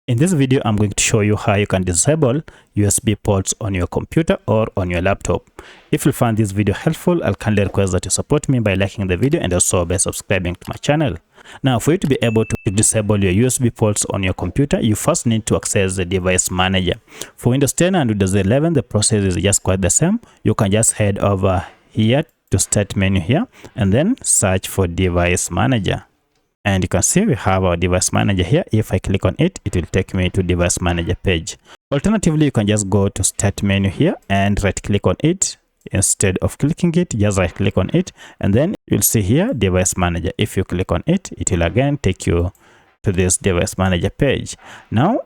In this video, I'm going to show you how you can disable USB ports on your computer or on your laptop. If you find this video helpful, I'll kindly request that you support me by liking the video and also by subscribing to my channel. Now, for you to be able to disable your USB ports on your computer, you first need to access the device manager. For Windows 10 and Windows 11, the process is just quite the same. You can just head over here to start menu here and then search for device manager. And you can see we have our device manager here. If I click on it, it will take me to device manager page. Alternatively, you can just go to start menu here and right click on it. Instead of clicking it, just right click on it and then you'll see here device manager. If you click on it, it will again take you to this device manager page. Now,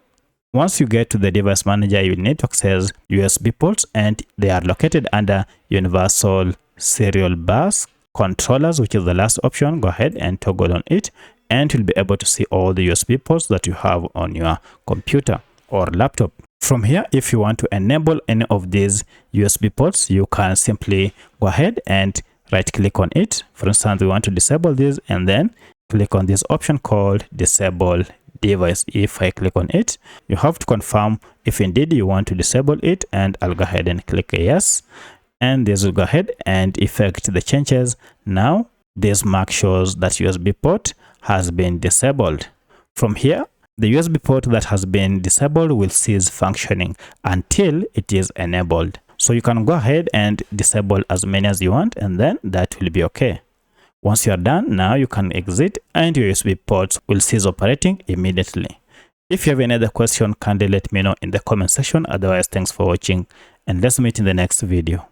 once you get to the device manager, you will need to access USB ports and they are located under universal serial bus controllers, which is the last option. Go ahead and toggle on it and you'll be able to see all the USB ports that you have on your computer or laptop. From here, if you want to enable any of these USB ports, you can simply go ahead and right click on it. For instance, we want to disable this and then click on this option called disable device. If I click on it, you have to confirm if indeed you want to disable it, and I'll go ahead and click yes. And this will go ahead and effect the changes. Now this mark shows that USB port has been disabled. From here, the USB port that has been disabled will cease functioning until it is enabled. So you can go ahead and disable as many as you want and then that will be okay. Once you are done, now you can exit and your USB ports will cease operating immediately. If you have any other question, kindly let me know in the comment section. Otherwise, thanks for watching and let's meet in the next video.